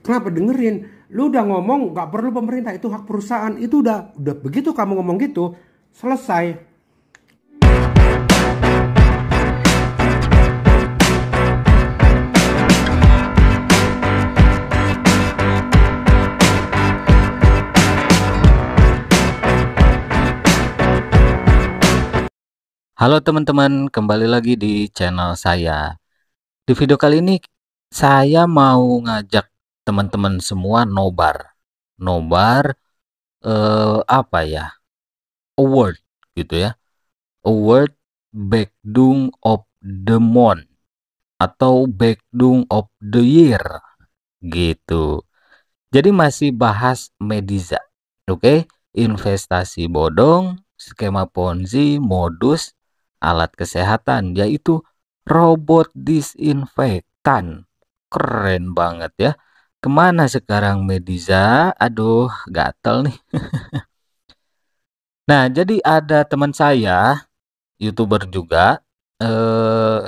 Kenapa dengerin? Lu udah ngomong nggak perlu pemerintah, itu hak perusahaan. Itu udah begitu kamu ngomong gitu, selesai. Halo teman-teman, kembali lagi di channel saya. Di video kali ini saya mau ngajak teman-teman semua nobar. Nobar apa ya? Award gitu ya. Award Baekdung of the Month atau Baekdung of the Year gitu. Jadi masih bahas Mediza. Oke, investasi bodong, skema Ponzi, modus, alat kesehatan, yaitu robot disinfektan. Keren banget ya. Kemana sekarang Mediza? Aduh, gatel nih. Nah, jadi ada teman saya, YouTuber juga,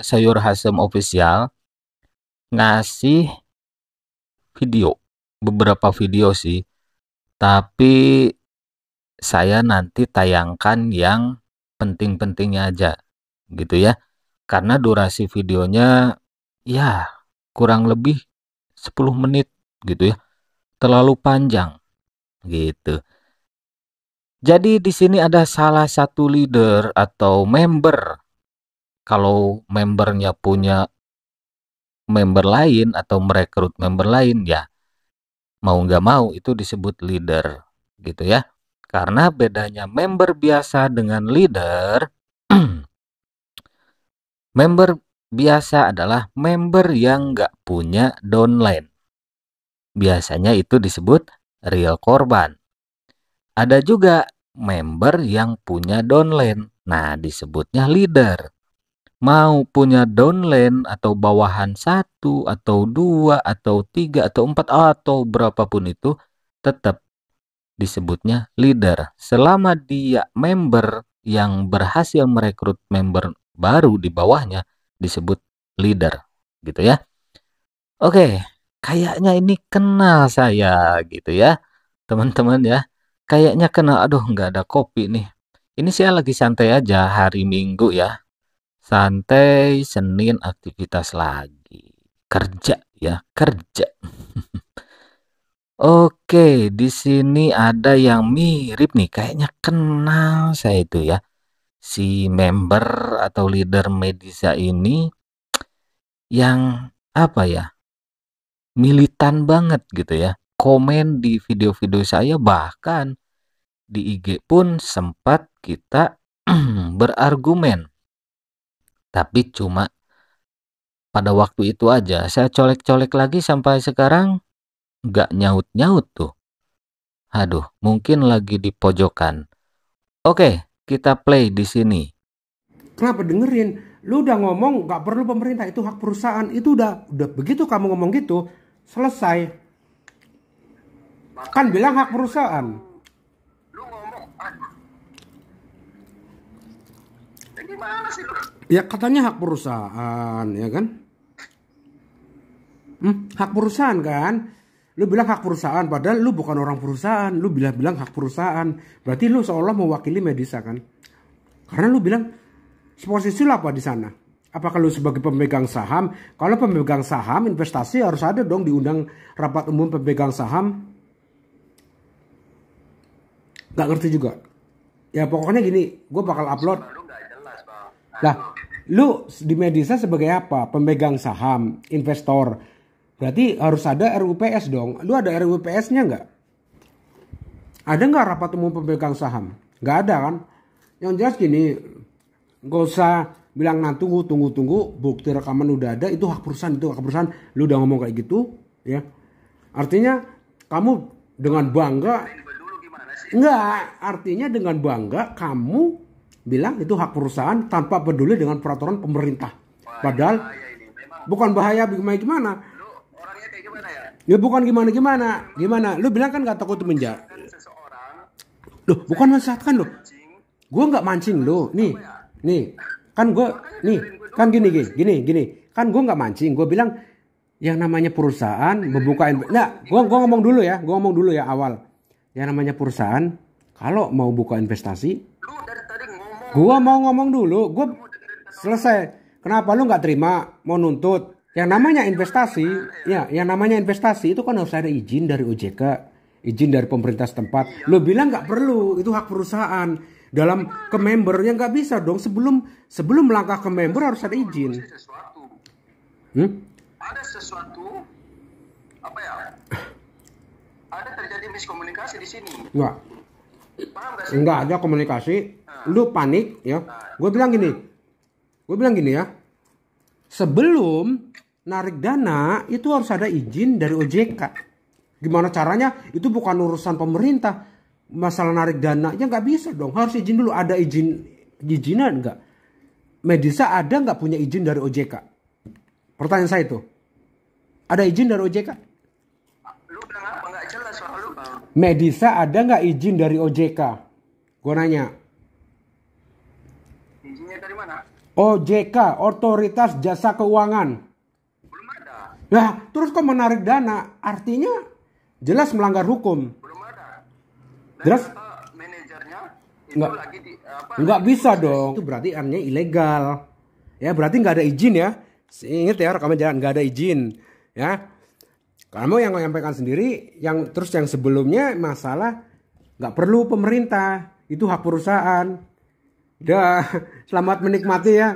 Sayur Hasem Official, ngasih video, beberapa video sih. Tapi saya nanti tayangkan yang penting-pentingnya aja gitu ya. Karena durasi videonya ya kurang lebih 10 menit gitu ya. Terlalu panjang gitu. Jadi di sini ada salah satu leader atau member. Kalau membernya punya member lain atau merekrut member lain ya mau nggak mau itu disebut leader gitu ya. Karena bedanya member biasa dengan leader, member biasa adalah member yang nggak punya downline. Biasanya itu disebut real korban. Ada juga member yang punya downline. Nah, disebutnya leader. Mau punya downline atau bawahan 1 atau 2 atau 3 atau 4 atau berapapun itu tetap disebutnya leader. Selama dia member yang berhasil merekrut member baru di bawahnya disebut leader gitu ya. Oke, kayaknya ini kenal saya gitu ya teman-teman ya. Kayaknya kenal. Aduh, nggak ada kopi nih. Ini saya lagi santai aja hari Minggu ya. Santai, Senin aktivitas lagi. Kerja ya, kerja. Oke, di sini ada yang mirip nih, kayaknya kenal saya itu ya. Si member atau leader Mediza ini yang apa ya? Militan banget gitu ya. Komen di video-video saya, bahkan di IG pun sempat kita berargumen. Tapi cuma pada waktu itu aja. Saya colek-colek lagi sampai sekarang nggak nyaut-nyaut tuh. Aduh, mungkin lagi di pojokan. Oke, kita play di sini. Kenapa dengerin? Lu udah ngomong nggak perlu pemerintah, itu hak perusahaan. Itu udah begitu kamu ngomong gitu, selesai. Kan bilang hak perusahaan. Lu ngomong, gimana sih lu? Ya katanya hak perusahaan, ya kan? Hak perusahaan kan? Lu bilang hak perusahaan, padahal lu bukan orang perusahaan. Lu bilang hak perusahaan. Berarti lu seolah mewakili Mediza kan? Karena lu bilang posisi lu apa di sana? Apakah lu sebagai pemegang saham? Kalau pemegang saham, investasi harus ada dong diundang rapat umum pemegang saham. Gak ngerti juga. Ya pokoknya gini, gue bakal upload. Lu nggak jelas, Bang. Lah, lu di Mediza sebagai apa? Pemegang saham, investor. Berarti harus ada RUPS dong. Lu ada RUPS-nya nggak? Ada nggak rapat umum pemegang saham? Nggak ada kan? Yang jelas gini, nggak usah bilang nah tunggu. Bukti rekaman udah ada, itu hak perusahaan, itu hak perusahaan. Lu udah ngomong kayak gitu, ya. Artinya kamu dengan bangga. Enggak, artinya dengan bangga kamu bilang itu hak perusahaan tanpa peduli dengan peraturan pemerintah. Padahal bukan bahaya gimana. Ya bukan gimana. Gimana? Lu bilang kan gak takut menjar. Loh, bukan mensatkan loh. Gue nggak mancing lo. Nih. Kan gue nih kan gini. Kan gue nggak mancing. Gue bilang Yang namanya perusahaan membuka nah, gua ngomong dulu ya, awal. Yang namanya perusahaan kalau mau buka investasi, Lu dari tadi ngomong. gua mau ngomong dulu, gua selesai. Kenapa lu nggak terima mau nuntut? Yang namanya investasi, ya, yang namanya investasi itu kan harus ada izin dari OJK, izin dari pemerintah setempat. Lu bilang nggak perlu, itu hak perusahaan. Dalam ke member yang nggak bisa dong, sebelum melangkah ke member harus ada izin. Sesuatu. Hmm? Ada sesuatu apa ya? Ada terjadi miskomunikasi di sini. Enggak. Paham gak sih? Enggak ada komunikasi. Lu panik ya. Gue bilang gini ya. Sebelum narik dana itu harus ada izin dari OJK. Gimana caranya? Itu bukan urusan pemerintah. Masalah narik dana ya nggak bisa dong. Harus izin dulu. Ada izinan enggak? Medisa ada nggak punya izin dari OJK? Pertanyaan saya itu. Ada izin dari OJK? Lu bilang apa? Nggak jelas soal lu, Bang. Medisa ada nggak izin dari OJK? Gue nanya. Izinnya dari mana? OJK, Otoritas Jasa Keuangan. Belum ada. Nah, terus kok menarik dana? Artinya jelas melanggar hukum. Belum ada. Jelas? Manajernya itu Nggak. lagi di apa? Nggak bisa dong. Itu berarti artinya ilegal. Ya, berarti nggak ada izin ya. Ingat ya, rekaman jalan nggak ada izin. Ya. Kamu yang menyampaikan sendiri, yang sebelumnya masalah nggak perlu pemerintah. Itu hak perusahaan. Udah, selamat menikmati ya.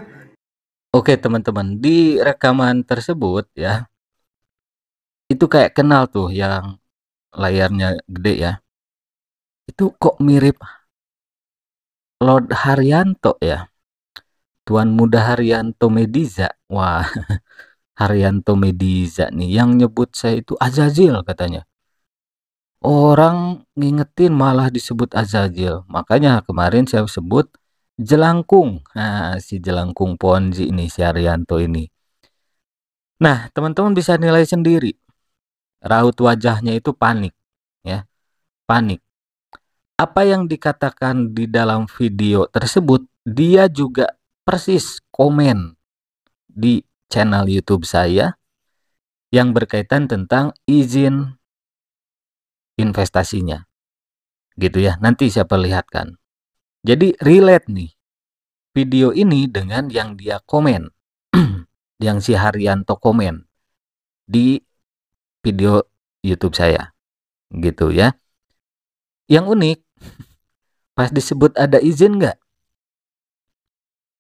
Oke teman-teman, di rekaman tersebut ya, itu kayak kenal tuh yang layarnya gede ya. Itu kok mirip Lord Haryanto ya. Tuan Muda Haryanto Mediza. Wah, Haryanto Mediza nih yang nyebut saya itu Azazil katanya. Orang ngingetin malah disebut Azazil. Makanya kemarin saya sebut Jelangkung. Nah, si Jelangkung Ponzi ini, si Haryanto ini. Nah, teman-teman bisa nilai sendiri. Raut wajahnya itu panik, ya. Panik. Apa yang dikatakan di dalam video tersebut, dia juga persis komen di channel YouTube saya yang berkaitan tentang izin investasinya. Gitu ya, nanti saya perlihatkan. Jadi relate nih video ini dengan yang dia komen, yang si Haryanto komen di video YouTube saya, gitu ya. Yang unik, pas disebut ada izin nggak?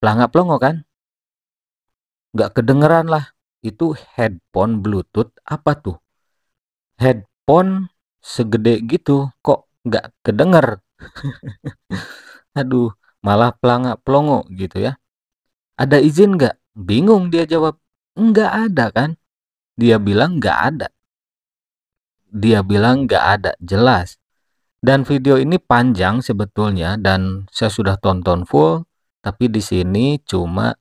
Pelangap-pelongo kan? Nggak kedengeran lah. Itu headphone Bluetooth apa tuh? Headphone segede gitu kok nggak kedenger? Aduh, malah pelangap-pelongo gitu ya. Ada izin nggak? Bingung dia jawab. Nggak ada kan? Dia bilang nggak ada. Dia bilang nggak ada, jelas. Dan video ini panjang sebetulnya dan saya sudah tonton full, tapi di sini cuma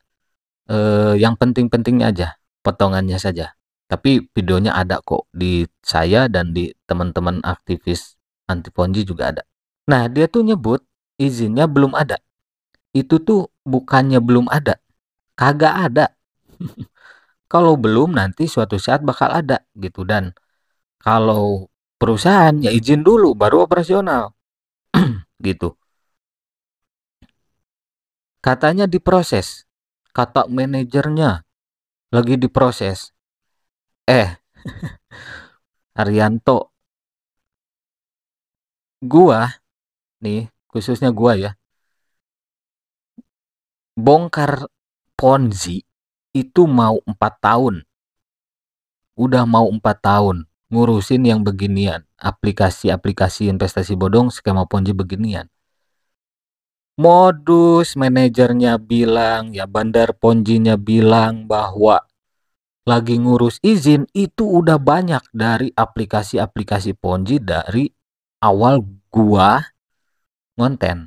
yang penting-pentingnya aja, potongannya saja. Tapi videonya ada kok di saya dan di teman-teman aktivis anti ponzi juga ada. Nah, dia tuh nyebut izinnya belum ada. Itu tuh bukannya belum ada, kagak ada. Kalau belum nanti suatu saat bakal ada gitu. Dan kalau perusahaan ya izin dulu baru operasional gitu. Katanya diproses, kata manajernya lagi diproses. Haryanto, gua nih, khususnya gua ya, bongkar ponzi itu mau 4 tahun. Udah mau 4 tahun ngurusin yang beginian, aplikasi-aplikasi investasi bodong, skema ponzi beginian. Modus manajernya bilang, ya bandar ponzinya bilang bahwa lagi ngurus izin itu udah banyak dari aplikasi-aplikasi ponzi dari awal gua ngonten.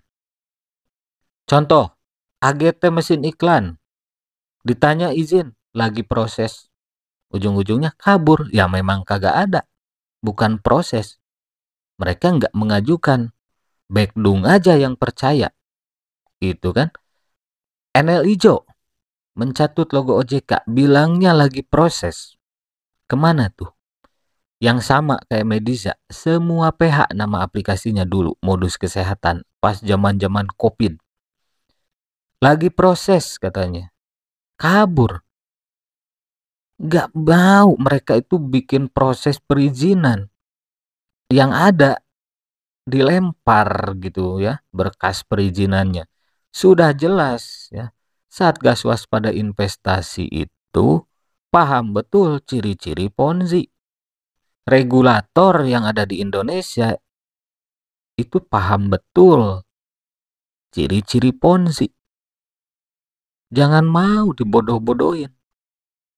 Contoh, AGT mesin iklan, ditanya izin, lagi proses. Ujung-ujungnya kabur, ya memang kagak ada. Bukan proses. Mereka nggak mengajukan. Backdung aja yang percaya. Gitu kan. NL Ijo mencatut logo OJK, bilangnya lagi proses. Kemana tuh? Yang sama kayak Mediza, semua PH nama aplikasinya dulu, modus kesehatan, pas zaman-zaman COVID. Lagi proses katanya. Kabur. Nggak mau mereka itu bikin proses perizinan. Yang ada dilempar gitu ya, berkas perizinannya. Sudah jelas ya. Satgas Waspada Investasi itu paham betul ciri-ciri Ponzi. Regulator yang ada di Indonesia itu paham betul ciri-ciri Ponzi. Jangan mau dibodoh-bodohin.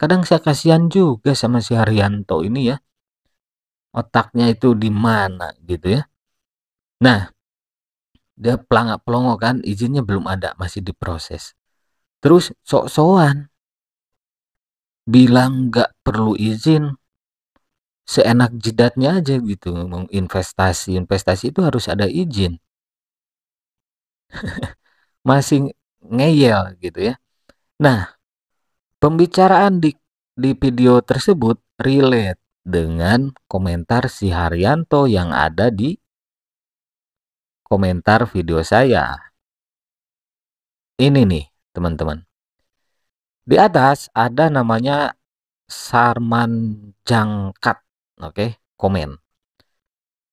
Kadang saya kasihan juga sama si Haryanto ini ya. Otaknya itu di mana gitu ya. Nah, dia pelangak-pelongo kan, izinnya belum ada, masih diproses. Terus sok-sokan bilang nggak perlu izin, seenak jidatnya aja gitu ngomong investasi. Investasi itu harus ada izin. Masih ngeyel gitu ya. Nah, pembicaraan di video tersebut relate dengan komentar si Haryanto yang ada di komentar video saya. Ini nih, teman-teman. Di atas ada namanya Sarman Jangkat, oke, komen.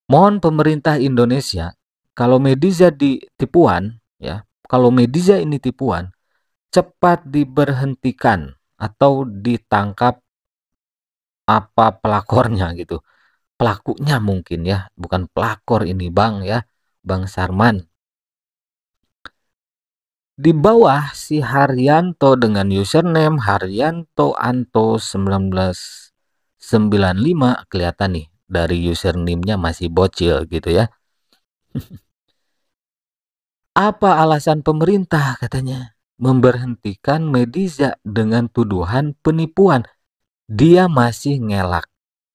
Mohon pemerintah Indonesia, kalau Mediza tipuan, ya, kalau Mediza ini tipuan, cepat diberhentikan atau ditangkap apa pelakornya gitu. Pelakunya mungkin ya, bukan pelakor ini Bang ya, Bang Sarman. Di bawah si Haryanto dengan username Haryanto Anto 1995 kelihatan nih dari username-nya masih bocil gitu ya. Apa alasan pemerintah katanya memberhentikan Mediza dengan tuduhan penipuan? Dia masih ngelak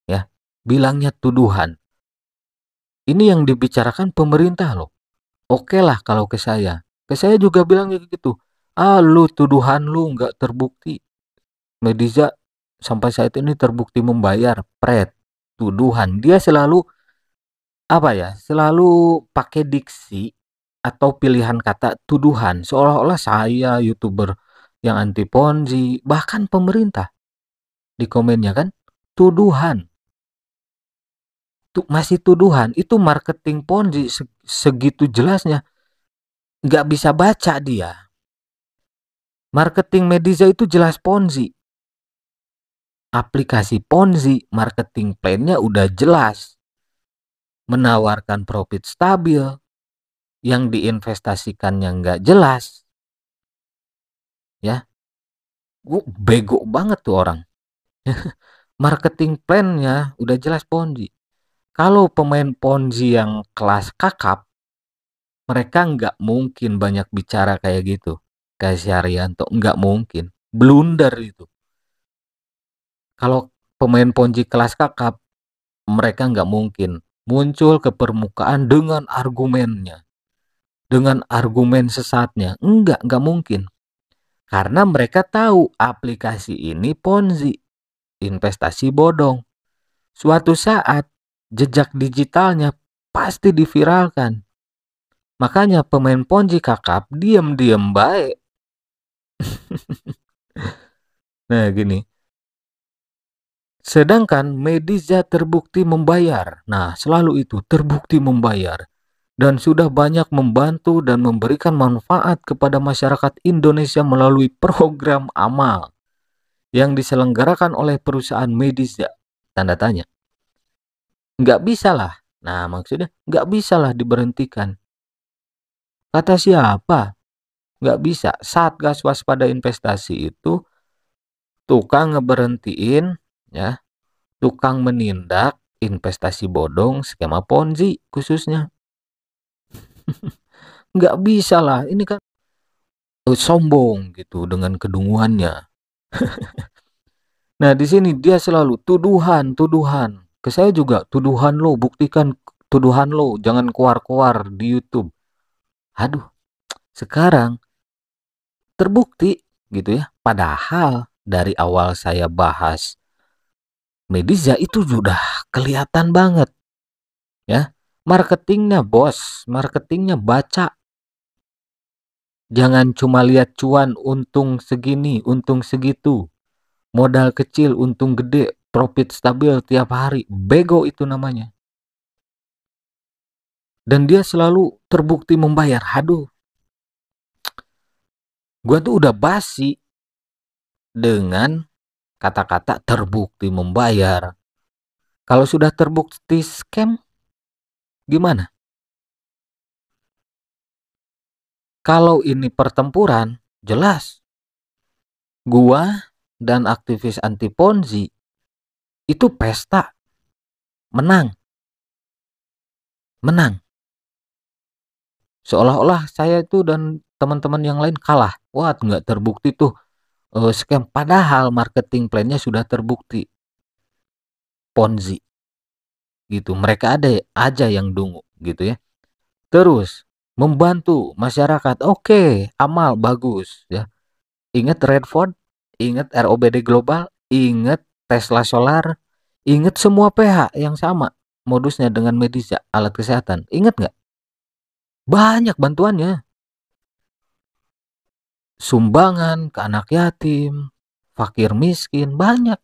ya, bilangnya tuduhan. Ini yang dibicarakan pemerintah loh. Oke lah kalau ke saya. Ke saya juga bilangnya gitu. Ah lu tuduhan lu nggak terbukti. Mediza sampai saat ini terbukti membayar. Pret. Tuduhan. Dia selalu apa ya? Selalu pakai diksi atau pilihan kata tuduhan. Seolah-olah saya YouTuber yang anti ponzi. Bahkan pemerintah. Di komennya kan. Tuduhan. Masih tuduhan. Itu marketing ponzi segitu jelasnya. Nggak bisa baca dia. Marketing Mediza itu jelas Ponzi. Aplikasi Ponzi, marketing plan-nya udah jelas. Menawarkan profit stabil, yang diinvestasikannya nggak jelas. Ya, bego banget tuh orang. Marketing plan-nya udah jelas Ponzi. Kalau pemain Ponzi yang kelas kakap, mereka nggak mungkin banyak bicara kayak gitu. Kayak si Haryanto, nggak mungkin. Blunder itu. Kalau pemain Ponzi kelas kakap, mereka nggak mungkin muncul ke permukaan dengan argumennya, dengan argumen sesatnya. Nggak mungkin. Karena mereka tahu aplikasi ini Ponzi, investasi bodong. Suatu saat jejak digitalnya pasti diviralkan. Makanya pemain Ponzi kakap diam-diam baik. Nah gini. Sedangkan Mediza terbukti membayar. Nah selalu itu terbukti membayar. Dan sudah banyak membantu dan memberikan manfaat kepada masyarakat Indonesia melalui program amal yang diselenggarakan oleh perusahaan Mediza. Tanda tanya. Nggak bisa lah. Nah maksudnya nggak bisa lah diberhentikan. Kata siapa? Nggak bisa. Satgas Waspada Investasi itu tukang ngeberhentiin, ya, tukang menindak investasi bodong, skema Ponzi khususnya. Nggak bisa lah. Ini kan sombong gitu dengan kedunguannya. Nah di sini dia selalu tuduhan. Ke saya juga tuduhan lo, buktikan tuduhan lo, jangan keluar-keluar di YouTube. Aduh, sekarang terbukti gitu ya. Padahal dari awal saya bahas Mediza itu sudah kelihatan banget ya. Marketingnya bos, marketingnya baca. Jangan cuma lihat cuan, untung segini, untung segitu. Modal kecil, untung gede, profit stabil tiap hari. Bego itu namanya. Dan dia selalu terbukti membayar. Aduh, gua tuh udah basi dengan kata-kata terbukti membayar. Kalau sudah terbukti scam, gimana? Kalau ini pertempuran, jelas. Gua dan aktivis anti Ponzi itu pesta. Menang. Menang. Seolah-olah saya itu dan teman-teman yang lain kalah. Wah, nggak terbukti tuh scam. Padahal marketing plan-nya sudah terbukti. Ponzi. Gitu. Mereka ada aja yang dungu gitu ya. Terus membantu masyarakat. Oke, amal bagus ya. Ingat Redford, ingat ROBD Global, ingat Tesla Solar, ingat semua PH yang sama modusnya dengan Mediza, alat kesehatan. Ingat nggak? Banyak bantuannya. Sumbangan ke anak yatim, fakir miskin, banyak.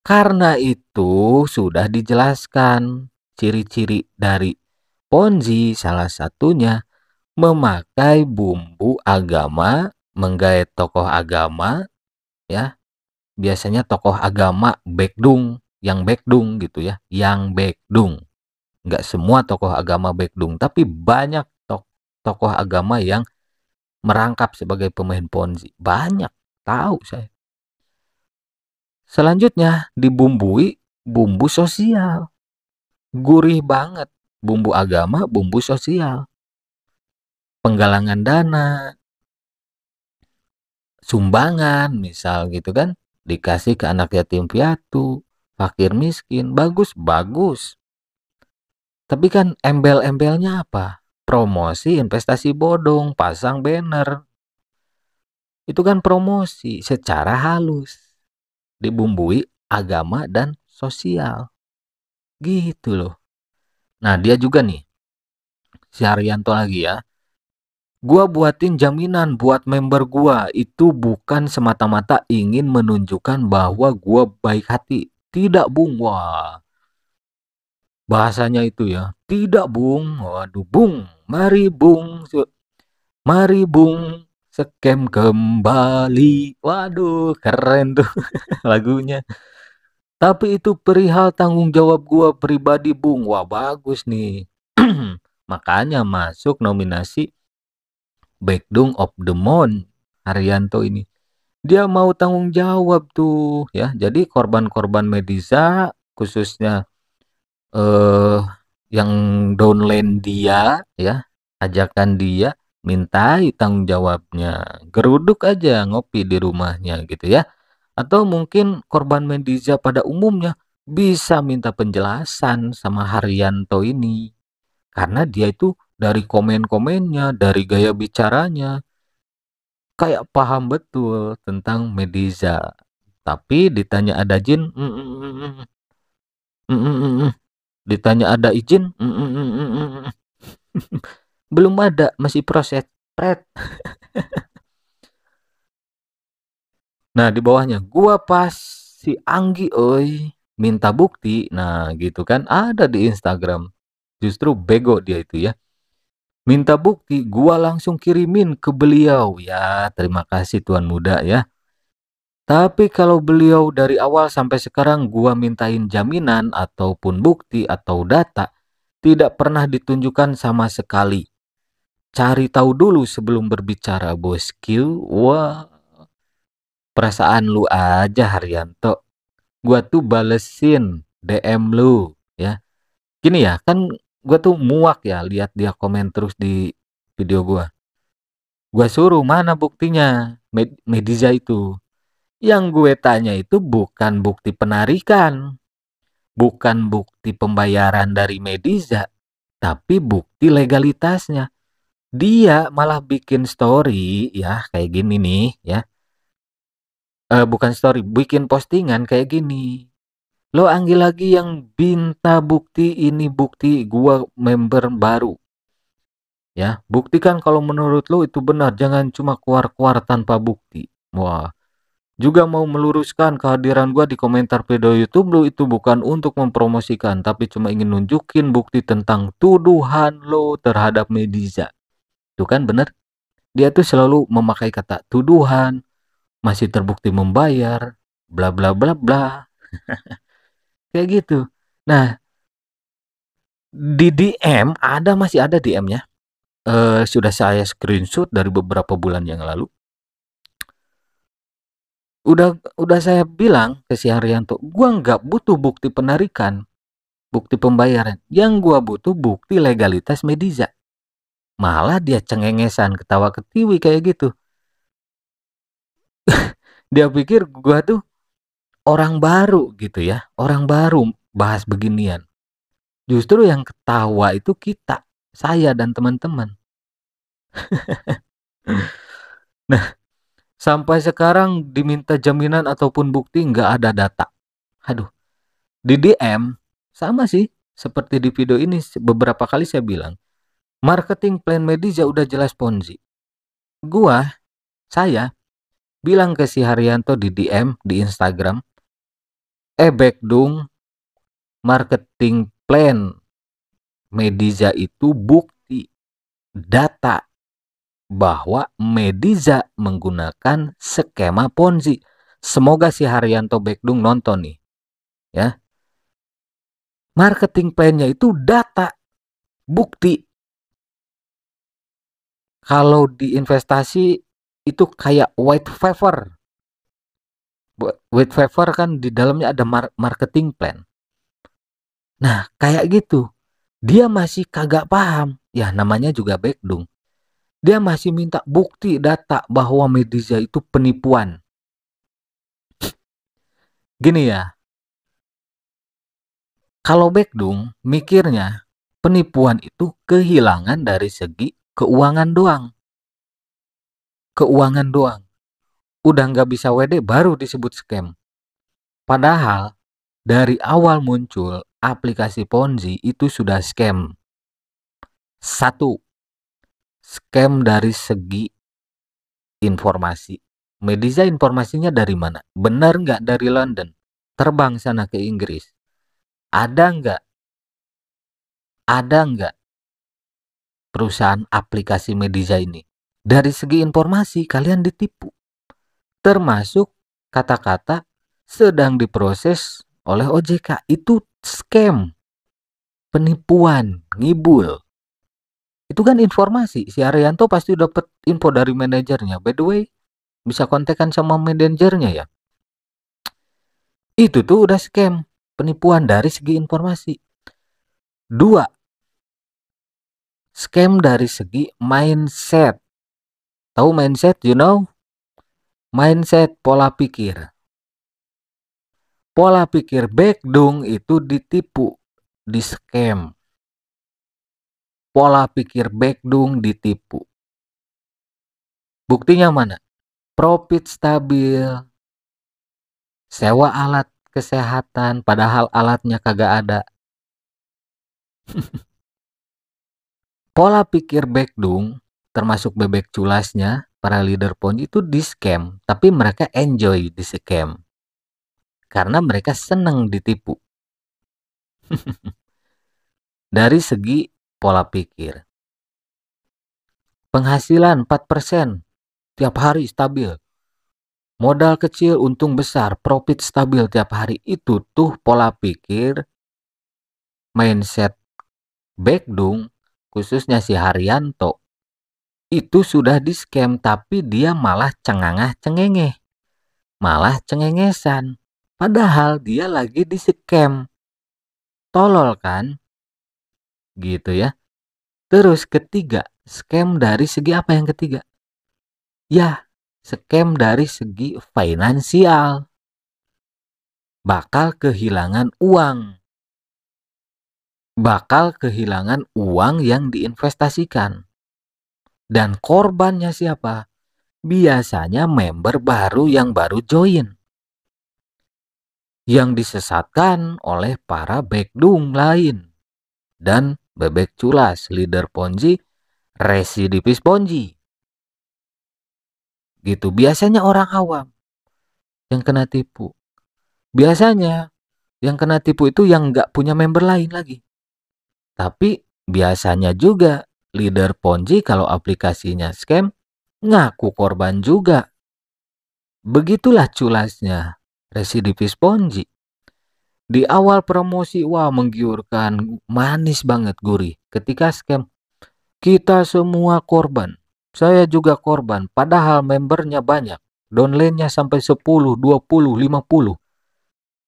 Karena itu sudah dijelaskan ciri-ciri dari Ponzi, salah satunya memakai bumbu agama, menggait tokoh agama, ya. Biasanya tokoh agama bekdung, yang bekdung gitu ya, yang bekdung. Nggak semua tokoh agama bekdung, tapi banyak tokoh agama yang merangkap sebagai pemain Ponzi. Banyak, tahu saya. Selanjutnya dibumbui bumbu sosial. Gurih banget. Bumbu agama, bumbu sosial. Penggalangan dana, sumbangan misal gitu kan, dikasih ke anak yatim piatu, fakir miskin, bagus. Tapi kan embel-embelnya apa? Promosi investasi bodong, pasang banner. Itu kan promosi secara halus. Dibumbui agama dan sosial. Gitu loh. Nah, dia juga nih, si Haryanto lagi ya. Gua buatin jaminan buat member gua, itu bukan semata-mata ingin menunjukkan bahwa gua baik hati. Tidak, Bung. Wah, bahasanya itu ya. Tidak, Bung. Waduh, Bung. Mari, Bung. Mari, Bung. Scam kembali. Waduh, keren tuh lagunya. Tapi itu perihal tanggung jawab gua pribadi, Bung. Wah, bagus nih. Makanya masuk nominasi Bekdung of the Month Haryanto ini. Dia mau tanggung jawab tuh ya. Jadi korban-korban Mediza khususnya yang downline dia ya, ajakan dia mintai tanggung jawabnya. Geruduk aja ngopi di rumahnya gitu ya. Atau mungkin korban Mediza pada umumnya bisa minta penjelasan sama Haryanto ini. Karena dia itu dari komen-komennya, dari gaya bicaranya, kayak paham betul tentang Mediza. Tapi ditanya ada jin, ditanya ada izin, belum ada, masih proses. Nah, di bawahnya, gua pas si Anggi oi minta bukti. Nah, gitu kan ada di Instagram. Justru bego dia itu ya. Minta bukti, gua langsung kirimin ke beliau. Ya, terima kasih Tuan Muda ya. Tapi kalau beliau dari awal sampai sekarang gua mintain jaminan ataupun bukti atau data, tidak pernah ditunjukkan sama sekali. Cari tahu dulu sebelum berbicara, bosku. Wah, perasaan lu aja Haryanto. Gua tuh balesin DM lu ya. Gini ya, kan gua tuh muak ya lihat dia komen terus di video gua. Gua suruh mana buktinya Mediza itu. Yang gue tanya itu bukan bukti penarikan, bukan bukti pembayaran dari Mediza, tapi bukti legalitasnya. Dia malah bikin story ya kayak gini nih ya. Bukan story, bikin postingan kayak gini. Lo anggil lagi yang minta bukti, ini bukti gua member baru. Ya, buktikan kalau menurut lo itu benar, jangan cuma keluar-keluar tanpa bukti. Wah, juga mau meluruskan kehadiran gua di komentar video YouTube lo itu bukan untuk mempromosikan, tapi cuma ingin nunjukin bukti tentang tuduhan lo terhadap Mediza. Itu kan benar? Dia tuh selalu memakai kata tuduhan, masih terbukti membayar, bla bla bla bla. Kayak gitu. Nah, di DM masih ada DM-nya. Sudah saya screenshot dari beberapa bulan yang lalu. Udah saya bilang ke si Haryanto, gua nggak butuh bukti penarikan, bukti pembayaran. Yang gua butuh bukti legalitas Mediza. Malah dia cengengesan, ketawa ketiwi kayak gitu. Dia pikir gua tuh orang baru gitu ya, orang baru bahas beginian. Justru yang ketawa itu kita, saya dan teman-teman. Nah, sampai sekarang diminta jaminan ataupun bukti nggak ada data. Aduh, di DM sama sih seperti di video ini beberapa kali saya bilang, marketing plan Mediza udah jelas Ponzi. Saya bilang ke si Haryanto di DM di Instagram, Bekdung, marketing plan Mediza itu bukti data bahwa Mediza menggunakan skema Ponzi. Semoga si Haryanto Bekdung nonton nih. Ya. Marketing plan-nya itu data, bukti. Kalau di investasi itu kayak white paper. White paper kan di dalamnya ada marketing plan. Nah, kayak gitu. Dia masih kagak paham. Ya, namanya juga Bekdung. Dia masih minta bukti data bahwa Mediza itu penipuan. Gini ya, kalau Bekdung mikirnya penipuan itu kehilangan dari segi keuangan doang. Keuangan doang. Udah nggak bisa WD baru disebut scam. Padahal dari awal muncul aplikasi Ponzi itu sudah scam. Satu, scam dari segi informasi. Mediza informasinya dari mana? Benar nggak dari London? Terbang sana ke Inggris. Ada nggak perusahaan aplikasi Mediza ini? Dari segi informasi kalian ditipu. Termasuk kata-kata sedang diproses oleh OJK. Itu scam. Penipuan, ngibul. Itu kan informasi. Si Haryanto pasti dapat info dari manajernya. By the way, bisa kontekan sama manajernya ya. Itu tuh udah scam. Penipuan dari segi informasi. Dua, scam dari segi mindset. Tahu mindset, you know? Mindset, pola pikir. Pola pikir Bekdung itu ditipu, di scam. Pola pikir Bekdung ditipu. Buktinya mana? Profit stabil. Sewa alat kesehatan padahal alatnya kagak ada. Pola pikir Bekdung termasuk bebek culasnya, para leader Ponzi itu di scam, tapi mereka enjoy di scam. Karena mereka senang ditipu. Dari segi pola pikir. Penghasilan 4% tiap hari stabil. Modal kecil, untung besar, profit stabil tiap hari. Itu tuh pola pikir mindset Bekdung, khususnya si Haryanto. Itu sudah di scam, tapi dia malah cengangah-cengengeh. Malah cengengesan. Padahal dia lagi di scam. Tolol kan? Gitu ya. Terus ketiga, scam dari segi apa yang ketiga? Ya, scam dari segi finansial. Bakal kehilangan uang. Bakal kehilangan uang yang diinvestasikan. Dan korbannya siapa? Biasanya member baru yang baru join. yang disesatkan oleh para bekdung lain dan bebek culas, leader Ponzi, residivis Ponzi. Gitu. Biasanya orang awam yang kena tipu. Biasanya yang kena tipu itu yang nggak punya member lain lagi. Tapi biasanya juga leader Ponzi kalau aplikasinya scam ngaku korban juga. Begitulah culasnya residivis Ponzi. Di awal promosi, wah menggiurkan, manis banget, gurih. Ketika scam, kita semua korban. Saya juga korban, padahal membernya banyak. Downline-nya sampai 10, 20, 50.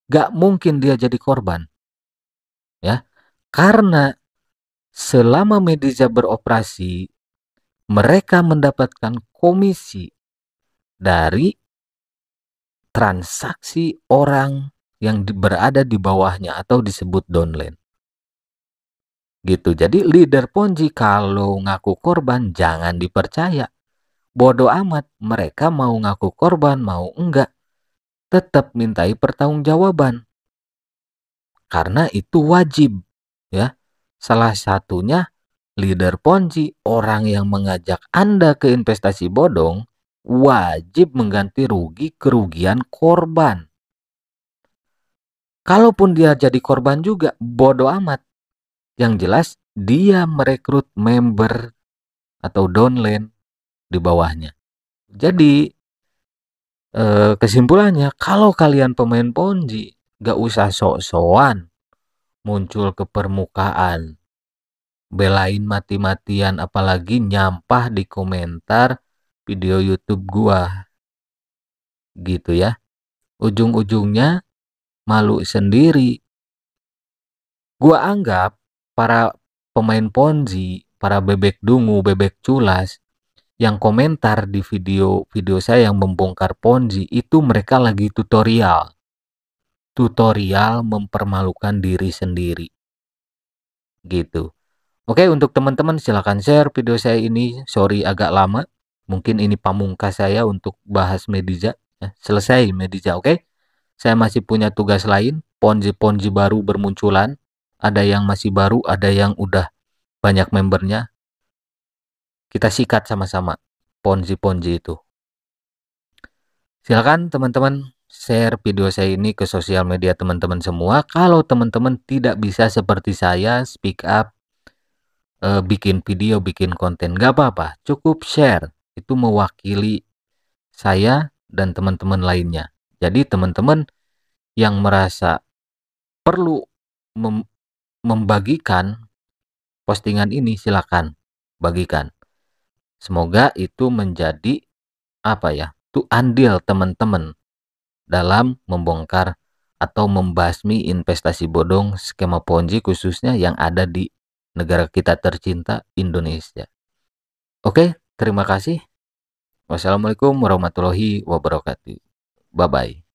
Gak mungkin dia jadi korban. Ya, karena selama Mediza beroperasi, mereka mendapatkan komisi dari transaksi orang yang berada di bawahnya atau disebut downline. Gitu. Jadi leader Ponzi kalau ngaku korban jangan dipercaya. Bodoh amat, mereka mau ngaku korban mau enggak, tetap mintai pertanggungjawaban. Karena itu wajib, ya. Salah satunya leader Ponzi, orang yang mengajak Anda ke investasi bodong, wajib mengganti rugi kerugian korban. Kalaupun dia jadi korban juga, bodoh amat. Yang jelas dia merekrut member atau downline di bawahnya. Jadi kesimpulannya, kalau kalian pemain Ponzi, gak usah sok-sokan muncul ke permukaan, belain mati-matian, apalagi nyampah di komentar video YouTube gua. Gitu ya. Ujung-ujungnya malu sendiri. Gua anggap para pemain Ponzi, para bebek dungu, bebek culas yang komentar di video saya yang membongkar Ponzi itu mereka lagi tutorial mempermalukan diri sendiri. Gitu. Oke, untuk teman-teman silakan share video saya ini. Sorry agak lama. Mungkin ini pamungkas saya untuk bahas Mediza. Selesai Mediza, oke? Saya masih punya tugas lain. Ponzi-ponzi baru bermunculan. Ada yang masih baru, ada yang udah banyak membernya. Kita sikat sama-sama Ponzi-ponzi itu. Silakan teman-teman share video saya ini ke sosial media teman-teman semua. Kalau teman-teman tidak bisa seperti saya speak up, bikin video, bikin konten, gak apa-apa. Cukup share. Itu mewakili saya dan teman-teman lainnya. Jadi teman-teman yang merasa perlu membagikan postingan ini, silakan bagikan. Semoga itu menjadi andil teman-teman dalam membongkar atau membasmi investasi bodong skema Ponzi khususnya yang ada di negara kita tercinta Indonesia. Oke, terima kasih. Wassalamualaikum warahmatullahi wabarakatuh. Bye-bye.